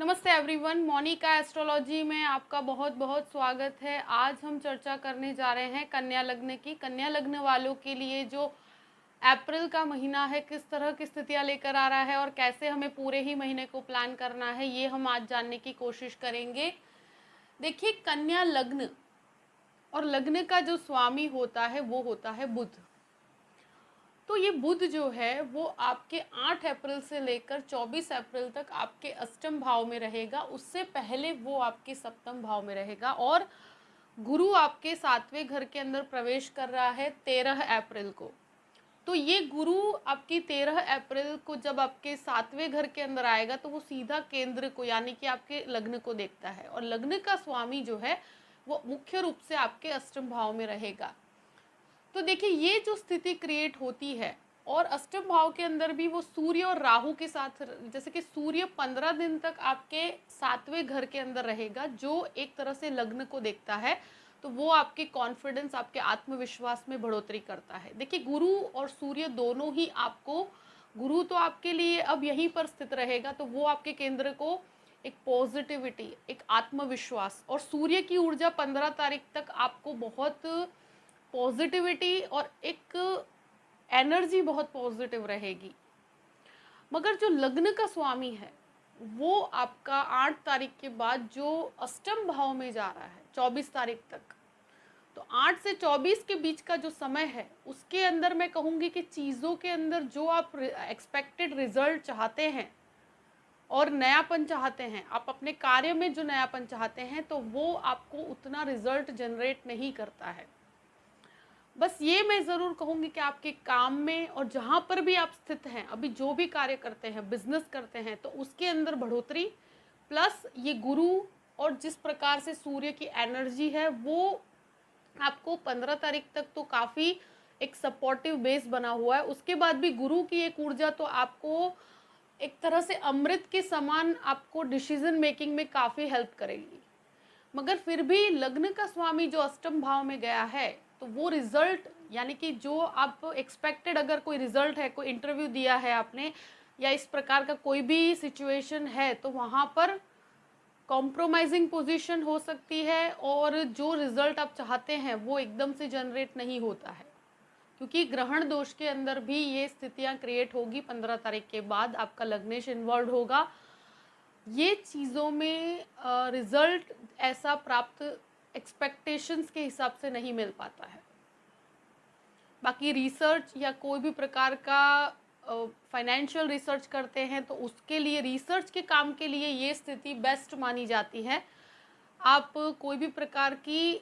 नमस्ते everyone, Monika astrology में आपका बहुत बहुत स्वागत है। आज हम चर्चा करने जा रहे हैं कन्या लग्न की। कन्या लग्न वालों के लिए जो अप्रैल का महीना है किस तरह की स्थितियां लेकर आ रहा है और कैसे हमें पूरे ही महीने को प्लान करना है, ये हम आज जानने की कोशिश करेंगे। देखिए, कन्या लग्न और लग्न का जो स्वामी होता है वो होता है बुध। तो ये बुध जो है वो आपके 8 अप्रैल से लेकर 24 अप्रैल तक आपके अष्टम भाव में रहेगा। उससे पहले वो आपके सप्तम भाव में रहेगा और गुरु आपके 7वें घर के अंदर प्रवेश कर रहा है 13 अप्रैल को। तो ये गुरु आपकी 13 अप्रैल को जब आपके 7वें घर के अंदर आएगा तो वो सीधा केंद्र को यानी कि आपके लग्न को देखता है और लग्न का स्वामी जो है वो मुख्य रूप से आपके अष्टम भाव में रहेगा। तो देखिए, ये जो स्थिति क्रिएट होती है और अष्टम भाव के अंदर भी वो सूर्य और राहु के साथ, जैसे कि सूर्य 15 दिन तक आपके 7वें घर के अंदर रहेगा जो एक तरह से लग्न को देखता है, तो वो आपके कॉन्फिडेंस, आपके आत्मविश्वास में बढ़ोतरी करता है। देखिए, गुरु और सूर्य दोनों ही आपको, गुरु तो आपके लिए अब यहीं पर स्थित रहेगा तो वो आपके केंद्र को एक पॉजिटिविटी, एक आत्मविश्वास, और सूर्य की ऊर्जा 15 तारीख तक आपको बहुत पॉजिटिविटी और एक एनर्जी बहुत पॉजिटिव रहेगी। मगर जो लग्न का स्वामी है वो आपका 8 तारीख के बाद जो अष्टम भाव में जा रहा है 24 तारीख तक, तो 8 से 24 के बीच का जो समय है उसके अंदर मैं कहूँगी कि चीज़ों के अंदर जो आप एक्सपेक्टेड रिजल्ट चाहते हैं और नयापन चाहते हैं, आप अपने कार्य में जो नयापन चाहते हैं, तो वो आपको उतना रिजल्ट जनरेट नहीं करता है। बस ये मैं ज़रूर कहूँगी कि आपके काम में और जहाँ पर भी आप स्थित हैं, अभी जो भी कार्य करते हैं, बिजनेस करते हैं, तो उसके अंदर बढ़ोतरी, प्लस ये गुरु और जिस प्रकार से सूर्य की एनर्जी है वो आपको 15 तारीख तक तो काफ़ी एक सपोर्टिव बेस बना हुआ है। उसके बाद भी गुरु की एक ऊर्जा तो आपको एक तरह से अमृत के समान आपको डिसीजन मेकिंग में काफ़ी हेल्प करेगी। मगर फिर भी लग्न का स्वामी जो अष्टम भाव में गया है तो वो रिजल्ट, यानी कि जो आप एक्सपेक्टेड अगर कोई रिजल्ट है, कोई इंटरव्यू दिया है आपने या इस प्रकार का कोई भी सिचुएशन है, तो वहाँ पर कॉम्प्रोमाइजिंग पोजीशन हो सकती है और जो रिजल्ट आप चाहते हैं वो एकदम से जनरेट नहीं होता है, क्योंकि ग्रहण दोष के अंदर भी ये स्थितियाँ क्रिएट होगी। 15 तारीख के बाद आपका लग्नेश इन्वॉल्व होगा। ये चीज़ों में रिजल्ट ऐसा प्राप्त एक्सपेक्टेशंस के हिसाब से नहीं मिल पाता है। बाकी रिसर्च या कोई भी प्रकार का फाइनेंशियल रिसर्च करते हैं तो उसके लिए, रिसर्च के काम के लिए ये स्थिति बेस्ट मानी जाती है। आप कोई भी प्रकार की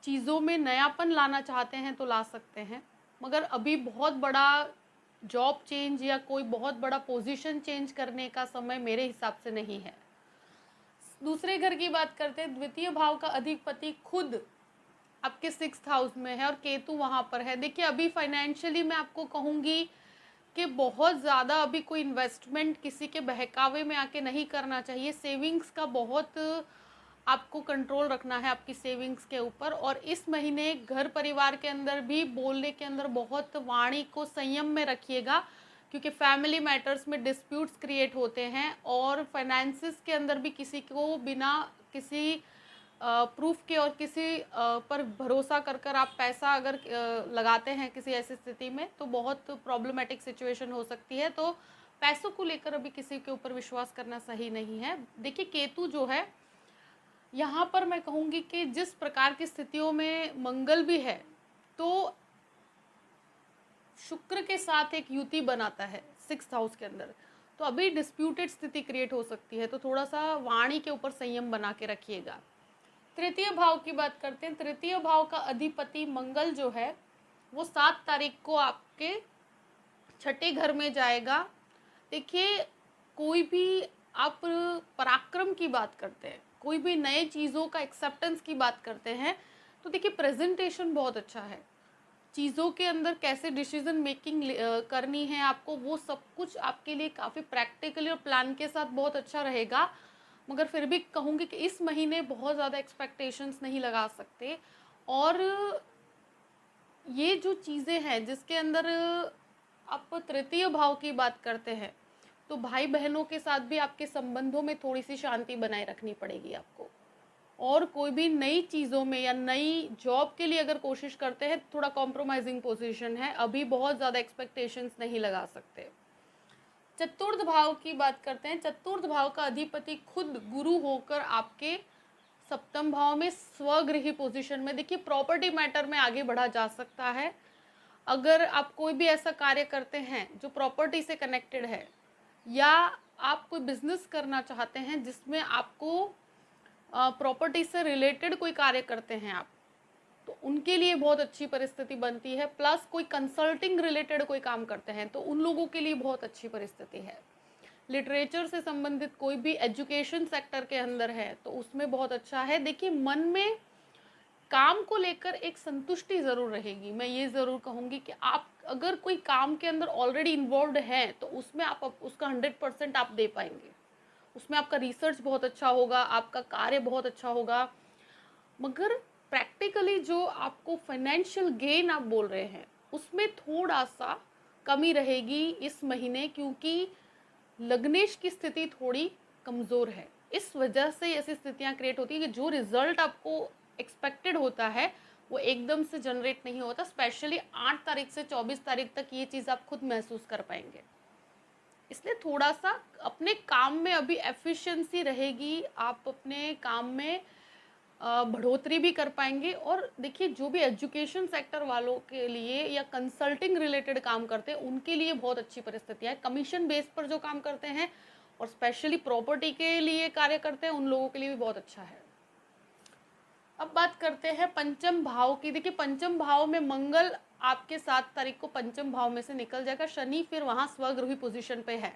चीज़ों में नयापन लाना चाहते हैं तो ला सकते हैं, मगर अभी बहुत बड़ा जॉब चेंज या कोई बहुत बड़ा पोजीशन चेंज करने का समय मेरे हिसाब से नहीं है। दूसरे घर की बात करते हैं, द्वितीय भाव का अधिपति खुद आपके 6th हाउस में है और केतु वहाँ पर है। देखिए, अभी फाइनेंशियली मैं आपको कहूँगी कि बहुत ज़्यादा अभी कोई इन्वेस्टमेंट किसी के बहकावे में आके नहीं करना चाहिए। सेविंग्स का बहुत आपको कंट्रोल रखना है आपकी सेविंग्स के ऊपर, और इस महीने घर परिवार के अंदर भी बोलने के अंदर बहुत वाणी को संयम में रखिएगा, क्योंकि फैमिली मैटर्स में डिस्प्यूट्स क्रिएट होते हैं और फाइनेंसिस के अंदर भी किसी को बिना किसी प्रूफ के और किसी पर भरोसा कर कर आप पैसा अगर लगाते हैं किसी ऐसी स्थिति में, तो बहुत प्रॉब्लमेटिक सिचुएशन हो सकती है। तो पैसों को लेकर अभी किसी के ऊपर विश्वास करना सही नहीं है। देखिए, केतु जो है यहाँ पर मैं कहूँगी कि जिस प्रकार की स्थितियों में मंगल भी है तो शुक्र के साथ एक युति बनाता है 6th हाउस के अंदर, तो अभी डिस्प्यूटेड स्थिति क्रिएट हो सकती है। तो थोड़ा सा वाणी के ऊपर संयम बना के रखिएगा। तृतीय भाव की बात करते हैं। तृतीय भाव का अधिपति मंगल जो है वो 7 तारीख को आपके 6ठे घर में जाएगा। देखिए, कोई भी आप पराक्रम की बात करते हैं, कोई भी नए चीज़ों का एक्सेप्टेंस की बात करते हैं, तो देखिए प्रेजेंटेशन बहुत अच्छा है। चीज़ों के अंदर कैसे डिसीजन मेकिंग करनी है आपको, वो सब कुछ आपके लिए काफ़ी प्रैक्टिकली और प्लान के साथ बहुत अच्छा रहेगा। मगर फिर भी कहूँगी कि इस महीने बहुत ज़्यादा एक्सपेक्टेशंस नहीं लगा सकते। और ये जो चीज़ें हैं जिसके अंदर आप तृतीय भाव की बात करते हैं, तो भाई बहनों के साथ भी आपके संबंधों में थोड़ी सी शांति बनाए रखनी पड़ेगी आपको। और कोई भी नई चीज़ों में या नई जॉब के लिए अगर कोशिश करते हैं, थोड़ा कॉम्प्रोमाइजिंग पोजीशन है, अभी बहुत ज़्यादा एक्सपेक्टेशंस नहीं लगा सकते। चतुर्थ भाव की बात करते हैं। चतुर्थ भाव का अधिपति खुद गुरु होकर आपके सप्तम भाव में स्वगृही पोजीशन में, देखिए प्रॉपर्टी मैटर में आगे बढ़ा जा सकता है। अगर आप कोई भी ऐसा कार्य करते हैं जो प्रॉपर्टी से कनेक्टेड है, या आप कोई बिजनेस करना चाहते हैं जिसमें आपको प्रॉपर्टी से रिलेटेड कोई कार्य करते हैं आप, तो उनके लिए बहुत अच्छी परिस्थिति बनती है। प्लस कोई कंसल्टिंग रिलेटेड कोई काम करते हैं तो उन लोगों के लिए बहुत अच्छी परिस्थिति है। लिटरेचर से संबंधित कोई भी एजुकेशन सेक्टर के अंदर है तो उसमें बहुत अच्छा है। देखिए मन में काम को लेकर एक संतुष्टि ज़रूर रहेगी। मैं ये ज़रूर कहूँगी कि आप अगर कोई काम के अंदर ऑलरेडी इन्वॉल्व हैं तो उसमें आप उसका 100% आप दे पाएंगे। उसमें आपका रिसर्च बहुत अच्छा होगा, आपका कार्य बहुत अच्छा होगा। मगर प्रैक्टिकली जो आपको फाइनेंशियल गेन आप बोल रहे हैं उसमें थोड़ा सा कमी रहेगी इस महीने, क्योंकि लग्नेश की स्थिति थोड़ी कमज़ोर है। इस वजह से ऐसी स्थितियां क्रिएट होती है कि जो रिजल्ट आपको एक्सपेक्टेड होता है वो एकदम से जनरेट नहीं होता। स्पेशली 8 तारीख से 24 तारीख तक ये चीज़ आप खुद महसूस कर पाएंगे। इसलिए थोड़ा सा अपने काम में अभी एफिशिएंसी रहेगी, आप अपने काम में बढ़ोतरी भी कर पाएंगे। और देखिए जो भी एजुकेशन सेक्टर वालों के लिए या कंसल्टिंग रिलेटेड काम करते हैं उनके लिए बहुत अच्छी परिस्थितियाँ है। कमीशन बेस पर जो काम करते हैं और स्पेशली प्रॉपर्टी के लिए कार्य करते हैं उन लोगों के लिए भी बहुत अच्छा है। अब बात करते हैं पंचम भाव की। देखिए पंचम भाव में मंगल आपके 7 तारीख को पंचम भाव में से निकल जाएगा, शनि फिर वहाँ स्वगृही पोजीशन पे है।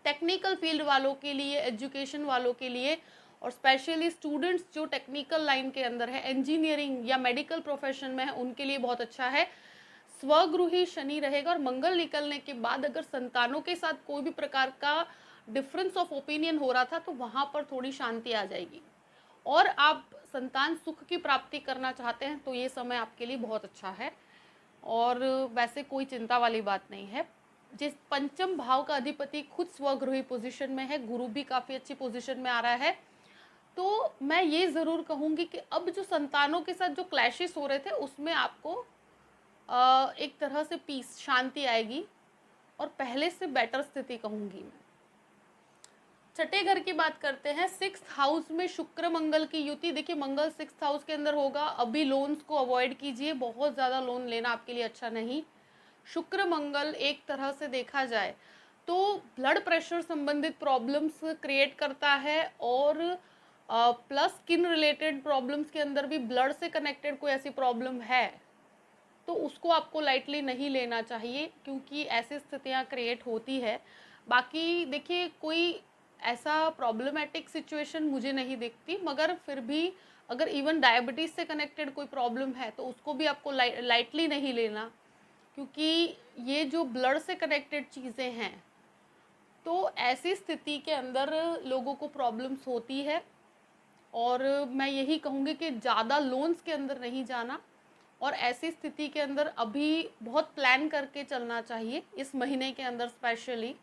टेक्निकल फील्ड वालों के लिए, एजुकेशन वालों के लिए और स्पेशली स्टूडेंट्स जो टेक्निकल लाइन के अंदर है, इंजीनियरिंग या मेडिकल प्रोफेशन में है, उनके लिए बहुत अच्छा है। स्वगृही शनि रहेगा। और मंगल निकलने के बाद अगर संतानों के साथ कोई भी प्रकार का डिफरेंस ऑफ ओपिनियन हो रहा था तो वहाँ पर थोड़ी शांति आ जाएगी। और आप संतान सुख की प्राप्ति करना चाहते हैं तो ये समय आपके लिए बहुत अच्छा है और वैसे कोई चिंता वाली बात नहीं है। जिस पंचम भाव का अधिपति खुद स्वगृही पोजीशन में है, गुरु भी काफ़ी अच्छी पोजीशन में आ रहा है, तो मैं ये ज़रूर कहूँगी कि अब जो संतानों के साथ जो क्लैशेस हो रहे थे उसमें आपको एक तरह से पीस, शांति आएगी और पहले से बेटर स्थिति कहूँगी मैं। छठे घर की बात करते हैं। 6th हाउस में शुक्र मंगल की युति। देखिए मंगल 6th हाउस के अंदर होगा, अभी लोन्स को अवॉइड कीजिए, बहुत ज़्यादा लोन लेना आपके लिए अच्छा नहीं। शुक्र मंगल एक तरह से देखा जाए तो ब्लड प्रेशर संबंधित प्रॉब्लम्स क्रिएट करता है और प्लस स्किन रिलेटेड प्रॉब्लम्स के अंदर भी ब्लड से कनेक्टेड कोई ऐसी प्रॉब्लम है तो उसको आपको लाइटली नहीं लेना चाहिए, क्योंकि ऐसी स्थितियां क्रिएट होती है। बाकी देखिए कोई ऐसा प्रॉब्लमेटिक सिचुएशन मुझे नहीं दिखती, मगर फिर भी अगर इवन डायबिटीज़ से कनेक्टेड कोई प्रॉब्लम है तो उसको भी आपको लाइटली नहीं लेना, क्योंकि ये जो ब्लड से कनेक्टेड चीज़ें हैं तो ऐसी स्थिति के अंदर लोगों को प्रॉब्लम्स होती है। और मैं यही कहूँगी कि ज़्यादा लोन्स के अंदर नहीं जाना और ऐसी स्थिति के अंदर अभी बहुत प्लान करके चलना चाहिए इस महीने के अंदर स्पेशली।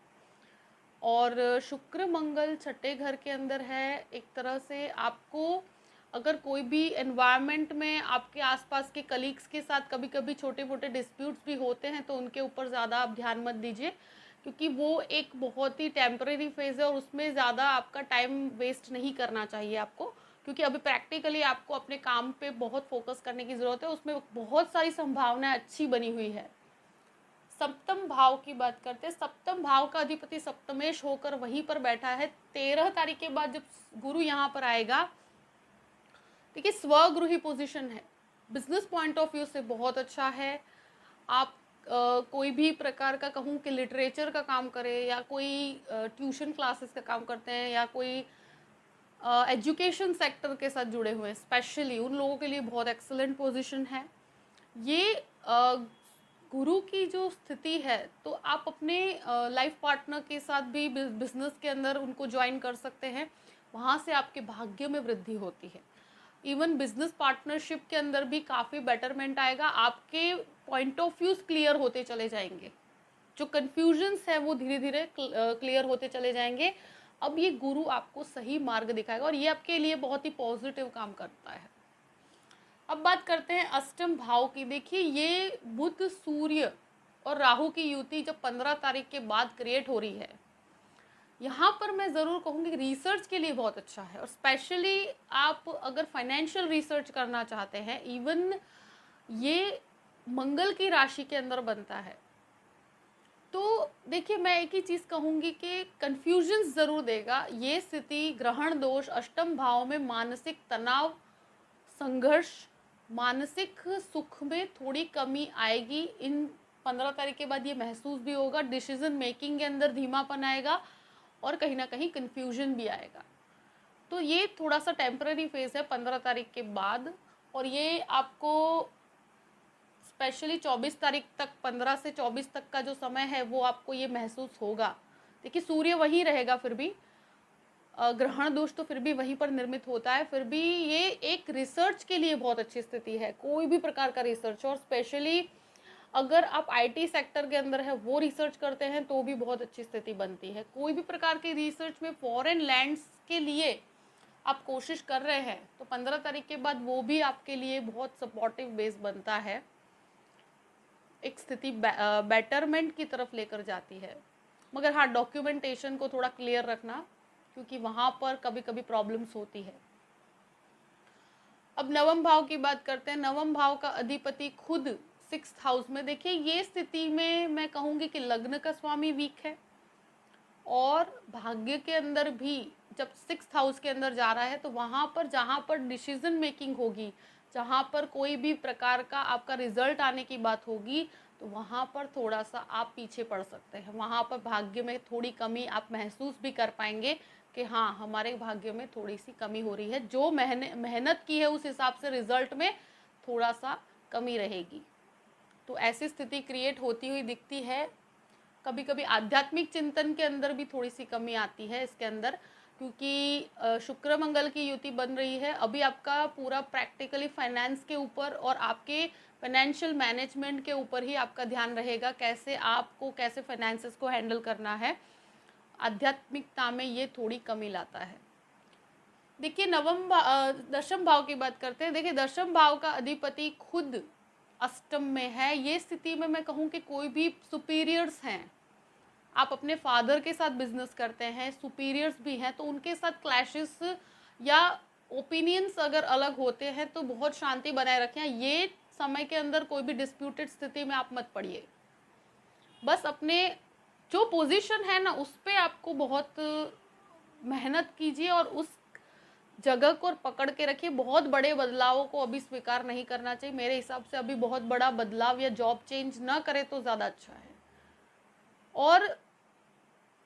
और शुक्र मंगल छठे घर के अंदर है, एक तरह से आपको अगर कोई भी एनवायरनमेंट में आपके आसपास के कलीग्स के साथ कभी कभी छोटे मोटे डिस्प्यूट्स भी होते हैं तो उनके ऊपर ज़्यादा आप ध्यान मत दीजिए, क्योंकि वो एक बहुत ही टेम्परेरी फेज़ है और उसमें ज़्यादा आपका टाइम वेस्ट नहीं करना चाहिए आपको, क्योंकि अभी प्रैक्टिकली आपको अपने काम पे बहुत फोकस करने की ज़रूरत है, उसमें बहुत सारी संभावनाएं अच्छी बनी हुई है। सप्तम भाव की बात करते हैं। सप्तम भाव का अधिपति सप्तमेश होकर वहीं पर बैठा है। 13 तारीख के बाद जब गुरु यहाँ पर आएगा, देखिए स्वगृही पोजीशन है, बिजनेस पॉइंट ऑफ व्यू से बहुत अच्छा है। आप कोई भी प्रकार का कहूँ कि लिटरेचर का काम करें या कोई ट्यूशन क्लासेस का काम करते हैं या कोई एजुकेशन सेक्टर के साथ जुड़े हुए हैं, स्पेशली उन लोगों के लिए बहुत एक्सीलेंट पोजीशन है ये। गुरु की जो स्थिति है तो आप अपने लाइफ पार्टनर के साथ भी बिजनेस के अंदर उनको ज्वाइन कर सकते हैं, वहाँ से आपके भाग्य में वृद्धि होती है। इवन बिजनेस पार्टनरशिप के अंदर भी काफ़ी बेटरमेंट आएगा, आपके पॉइंट ऑफ व्यूज क्लियर होते चले जाएंगे। जो कन्फ्यूजन्स है वो धीरे धीरे क्लियर होते चले जाएंगे। अब ये गुरु आपको सही मार्ग दिखाएगा और ये आपके लिए बहुत ही पॉजिटिव काम करता है। अब बात करते हैं अष्टम भाव की। देखिए ये बुध, सूर्य और राहु की युति जब 15 तारीख के बाद क्रिएट हो रही है, यहाँ पर मैं ज़रूर कहूँगी रिसर्च के लिए बहुत अच्छा है। और स्पेशली आप अगर फाइनेंशियल रिसर्च करना चाहते हैं, इवन ये मंगल की राशि के अंदर बनता है, तो देखिए मैं एक ही चीज़ कहूँगी कि कन्फ्यूजन ज़रूर देगा। ये स्थिति ग्रहण दोष अष्टम भाव में मानसिक तनाव, संघर्ष, मानसिक सुख में थोड़ी कमी आएगी। इन 15 तारीख के बाद ये महसूस भी होगा। डिसीजन मेकिंग के अंदर धीमापन आएगा और कहीं ना कहीं कन्फ्यूजन भी आएगा। तो ये थोड़ा सा टेम्पररी फेज़ है 15 तारीख के बाद, और ये आपको स्पेशली 24 तारीख तक, 15 से 24 तक का जो समय है वो आपको ये महसूस होगा। देखिए सूर्य वहीं रहेगा, फिर भी ग्रहण दोष तो फिर भी वहीं पर निर्मित होता है, फिर भी ये एक रिसर्च के लिए बहुत अच्छी स्थिति है। कोई भी प्रकार का रिसर्च, और स्पेशली अगर आप आईटी सेक्टर के अंदर है वो रिसर्च करते हैं तो भी बहुत अच्छी स्थिति बनती है। कोई भी प्रकार की रिसर्च में फॉरेन लैंड्स के लिए आप कोशिश कर रहे हैं तो 15 तारीख के बाद वो भी आपके लिए बहुत सपोर्टिव बेस बनता है, एक स्थिति बेटरमेंट की तरफ लेकर जाती है। मगर हाँ, डॉक्यूमेंटेशन को थोड़ा क्लियर रखना, क्योंकि वहाँ पर कभी कभी प्रॉब्लम्स होती है। अब नवम भाव की बात करते हैं। नवम भाव का अधिपति खुद 6th हाउस में। देखिए ये स्थिति में मैं कहूँगी कि लग्न का स्वामी वीक है, और भाग्य के अंदर भी जब 6th हाउस के अंदर जा रहा है तो वहाँ पर जहाँ पर डिसीजन मेकिंग होगी, जहाँ पर कोई भी प्रकार का आपका रिजल्ट आने की बात होगी, तो वहाँ पर थोड़ा सा आप पीछे पड़ सकते हैं। वहाँ पर भाग्य में थोड़ी कमी आप महसूस भी कर पाएंगे कि हाँ, हमारे भाग्य में थोड़ी सी कमी हो रही है। जो मेहनत की है उस हिसाब से रिजल्ट में थोड़ा सा कमी रहेगी। तो ऐसी स्थिति क्रिएट होती हुई दिखती है। कभी कभी आध्यात्मिक चिंतन के अंदर भी थोड़ी सी कमी आती है इसके अंदर, क्योंकि शुक्र मंगल की युति बन रही है। अभी आपका पूरा प्रैक्टिकली फाइनेंस के ऊपर और आपके फाइनेंशियल मैनेजमेंट के ऊपर ही आपका ध्यान रहेगा, कैसे फाइनेंसेस को हैंडल करना है। आध्यात्मिकता में ये थोड़ी कमी लाता है। देखिए दशम भाव की बात करते हैं। देखिए दशम भाव का अधिपति खुद अष्टम में है। ये स्थिति में मैं कहूँ कि कोई भी सुपीरियर्स हैं, आप अपने फादर के साथ बिजनेस करते हैं, सुपीरियर्स भी हैं, तो उनके साथ क्लैशेस या ओपिनियंस अगर अलग होते हैं तो बहुत शांति बनाए रखें। ये समय के अंदर कोई भी डिस्प्यूटेड स्थिति में आप मत पड़िए। बस अपने जो पोजीशन है ना उस पर आपको बहुत मेहनत कीजिए और उस जगह को पकड़ के रखिए। बहुत बड़े बदलावों को अभी स्वीकार नहीं करना चाहिए। मेरे हिसाब से अभी बहुत बड़ा बदलाव या जॉब चेंज ना करे तो ज़्यादा अच्छा है। और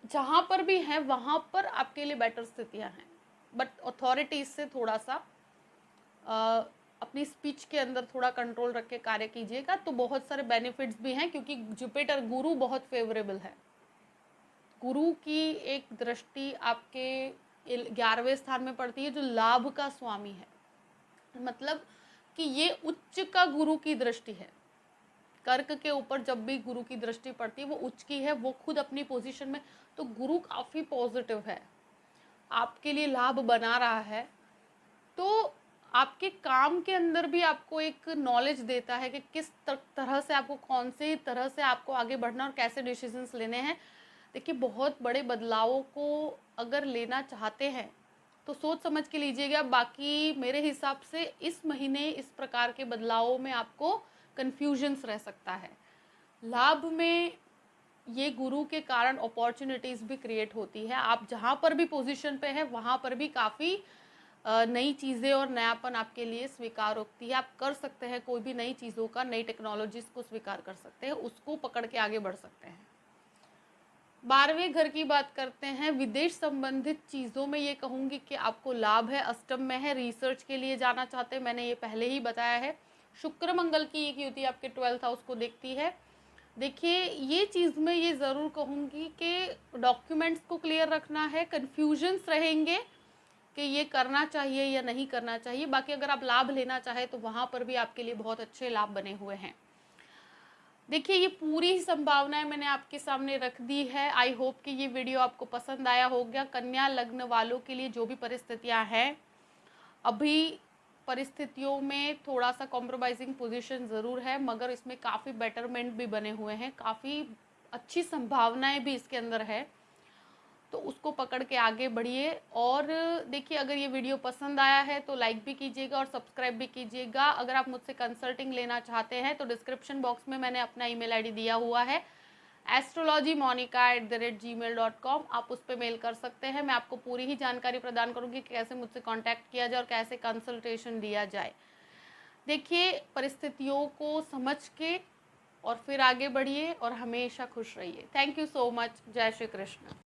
जहाँ पर भी है वहाँ पर आपके लिए बेटर स्थितियाँ हैं, बट अथॉरिटीज से थोड़ा सा अपनी स्पीच के अंदर थोड़ा कंट्रोल रख के कार्य कीजिएगा, तो बहुत सारे बेनिफिट्स भी हैं। क्योंकि जुपिटर गुरु बहुत फेवरेबल है। गुरु की एक दृष्टि आपके 11वें स्थान में पड़ती है, जो लाभ का स्वामी है। मतलब कि ये उच्च का गुरु की दृष्टि है। कर्क के ऊपर जब भी गुरु की दृष्टि पड़ती है वो उच्च की है, वो खुद अपनी पोजीशन में, तो गुरु काफ़ी पॉजिटिव है, आपके लिए लाभ बना रहा है। तो आपके काम के अंदर भी आपको एक नॉलेज देता है कि किस तरह से आपको, कौन से तरह से आपको आगे बढ़ना और कैसे डिसीजंस लेने हैं। देखिए बहुत बड़े बदलावों को अगर लेना चाहते हैं तो सोच समझ के लीजिएगा। बाकी मेरे हिसाब से इस महीने इस प्रकार के बदलावों में आपको कन्फ्यूजन्स रह सकता है। लाभ में ये गुरु के कारण अपॉर्चुनिटीज़ भी क्रिएट होती है। आप जहाँ पर भी पोजीशन पे है वहाँ पर भी काफ़ी नई चीज़ें और नयापन आपके लिए स्वीकार होती है। आप कर सकते हैं कोई भी नई चीज़ों का, नई टेक्नोलॉजीज़ को स्वीकार कर सकते हैं, उसको पकड़ के आगे बढ़ सकते हैं। 12वें घर की बात करते हैं। विदेश संबंधित चीज़ों में ये कहूँगी कि आपको लाभ है। अष्टम में है, रिसर्च के लिए जाना चाहते हैं, मैंने ये पहले ही बताया है। शुक्र मंगल की एक युति आपके 12th हाउस को देखती है। देखिए ये चीज़ में ये ज़रूर कहूँगी कि डॉक्यूमेंट्स को क्लियर रखना है। कन्फ्यूजन्स रहेंगे कि ये करना चाहिए या नहीं करना चाहिए। बाकी अगर आप लाभ लेना चाहें तो वहाँ पर भी आपके लिए बहुत अच्छे लाभ बने हुए हैं। देखिए, ये पूरी संभावनाएं मैंने आपके सामने रख दी है। आई होप कि ये वीडियो आपको पसंद आया होगा। कन्या लग्न वालों के लिए जो भी परिस्थितियां हैं, अभी परिस्थितियों में थोड़ा सा कॉम्प्रोमाइजिंग पोजीशन ज़रूर है, मगर इसमें काफ़ी बेटरमेंट भी बने हुए हैं, काफ़ी अच्छी संभावनाएं भी इसके अंदर है। तो उसको पकड़ के आगे बढ़िए। और देखिए, अगर ये वीडियो पसंद आया है तो लाइक भी कीजिएगा और सब्सक्राइब भी कीजिएगा। अगर आप मुझसे कंसल्टिंग लेना चाहते हैं तो डिस्क्रिप्शन बॉक्स में मैंने अपना ईमेल आईडी दिया हुआ है, astrologymonica@gmail.com। आप उस पर मेल कर सकते हैं। मैं आपको पूरी ही जानकारी प्रदान करूंगी कि कैसे मुझसे कांटेक्ट किया जाए और कैसे कंसल्टेशन दिया जाए। देखिए, परिस्थितियों को समझ के और फिर आगे बढ़िए और हमेशा खुश रहिए। Thank you so much. जय श्री कृष्ण।